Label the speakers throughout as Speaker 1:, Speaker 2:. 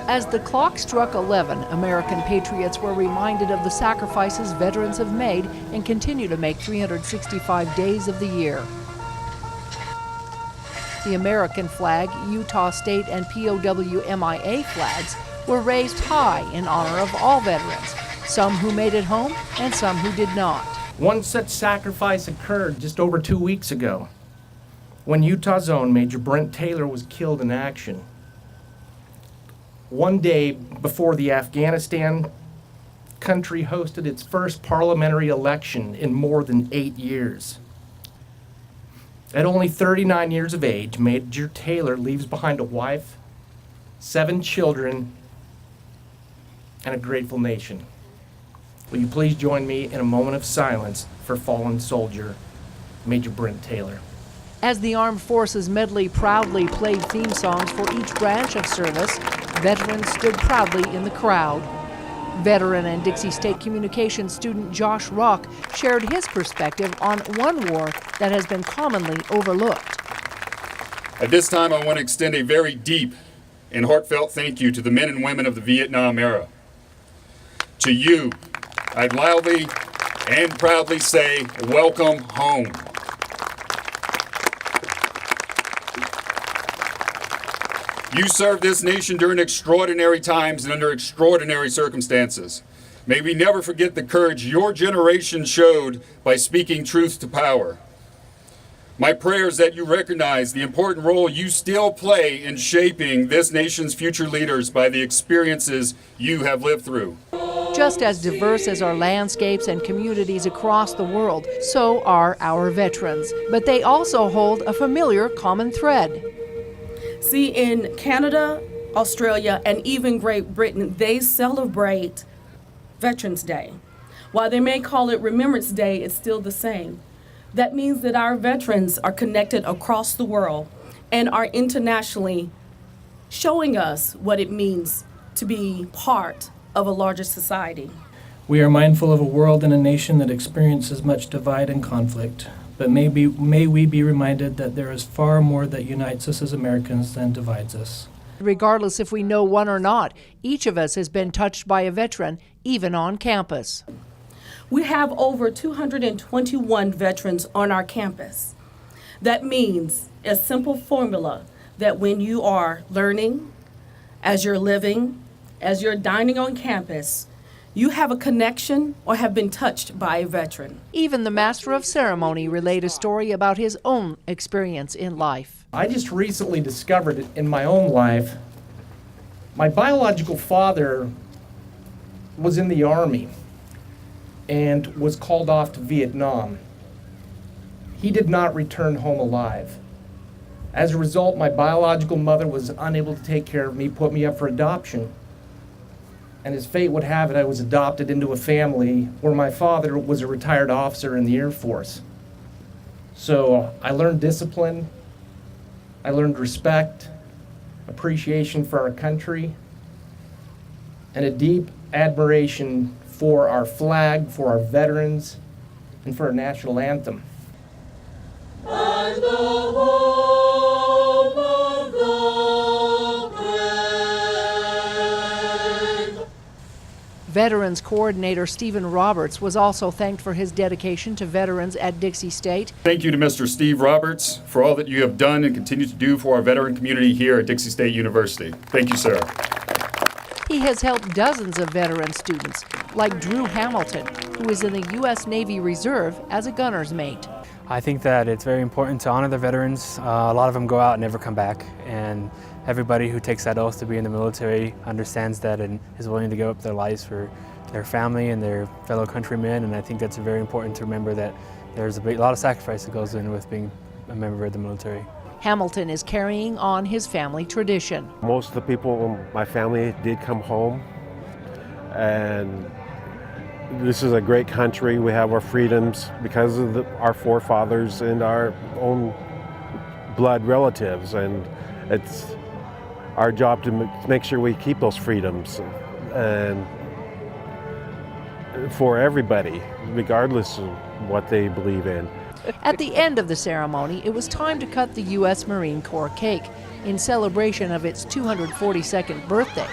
Speaker 1: As the clock struck 11, American patriots were reminded of the sacrifices veterans have made and continue to make 365 days of the year. The American flag, Utah State and POW MIA flags were raised high in honor of all veterans, some who made it home and some who did not.
Speaker 2: One such sacrifice occurred just over 2 weeks ago, when Utah's own Major Brent Taylor was killed in action. One day before the Afghanistan country hosted its first parliamentary election in more than 8 years. At only 39 years of age, Major Taylor leaves behind a wife, 7 children, and a grateful nation. Will you please join me in a moment of silence for fallen soldier, Major Brent Taylor.
Speaker 1: As the Armed Forces medley proudly played theme songs for each branch of service, veterans stood proudly in the crowd. Veteran and Dixie State Communications student Josh Rock shared his perspective on one war that has been commonly overlooked.
Speaker 3: At this time, I want to extend a very deep and heartfelt thank you to the men and women of the Vietnam era. To you, I'd loudly and proudly say, welcome home. You served this nation during extraordinary times and under extraordinary circumstances. May we never forget the courage your generation showed by speaking truth to power. My prayer is that you recognize the important role you still play in shaping this nation's future leaders by the experiences you have lived through.
Speaker 1: Just as diverse as our landscapes and communities across the world, so are our veterans. But they also hold a familiar common thread.
Speaker 4: See, in Canada, Australia, and even Great Britain, they celebrate Veterans Day. While they may call it Remembrance Day, it's still the same. That means that our veterans are connected across the world and are internationally showing us what it means to be part of a larger society.
Speaker 5: We are mindful of a world and a nation that experiences much divide and conflict, but may we be reminded that there is far more that unites us as Americans than divides us.
Speaker 1: Regardless if we know one or not, each of us has been touched by a veteran, even on campus.
Speaker 4: We have over 221 veterans on our campus. That means a simple formula that when you are learning, as you're living, as you're dining on campus, you have a connection or have been touched by a veteran.
Speaker 1: Even the Master of Ceremony relayed a story about his own experience in life.
Speaker 2: I just recently discovered it in my own life. My biological father was in the Army and was called off to Vietnam. He did not return home alive. As a result, my biological mother was unable to take care of me, put me up for adoption. And as fate would have it, I was adopted into a family where my father was a retired officer in the Air Force. So I learned discipline, I learned respect, appreciation for our country, and a deep admiration for our flag, for our veterans, and for our national anthem.
Speaker 6: And the home of the brave.
Speaker 1: Veterans Coordinator Stephen Roberts was also thanked for his dedication to veterans at Dixie State.
Speaker 3: Thank you to Mr. Steve Roberts for all that you have done and continue to do for our veteran community here at Dixie State University. Thank you, sir.
Speaker 1: He has helped dozens of veteran students, like Drew Hamilton, who is in the U.S. Navy Reserve as a gunner's mate.
Speaker 7: I think that it's very important to honor the veterans. A lot of them go out and never come back, and everybody who takes that oath to be in the military understands that and is willing to give up their lives for their family and their fellow countrymen, and I think that's very important to remember that there's a lot of sacrifice that goes in with being a member of the military.
Speaker 1: Hamilton is carrying on his family tradition.
Speaker 8: Most of the people in my family did come home, and this is a great country. We have our freedoms because of our forefathers and our own blood relatives, and it's our job to make sure we keep those freedoms and for everybody, regardless of what they believe in.
Speaker 1: At the end of the ceremony, it was time to cut the U.S. Marine Corps cake in celebration of its 242nd birthday.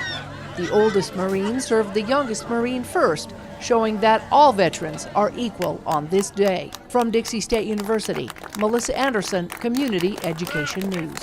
Speaker 1: The oldest Marine served the youngest Marine first, showing that all veterans are equal on this day. From Dixie State University, Melissa Anderson, Community Education News.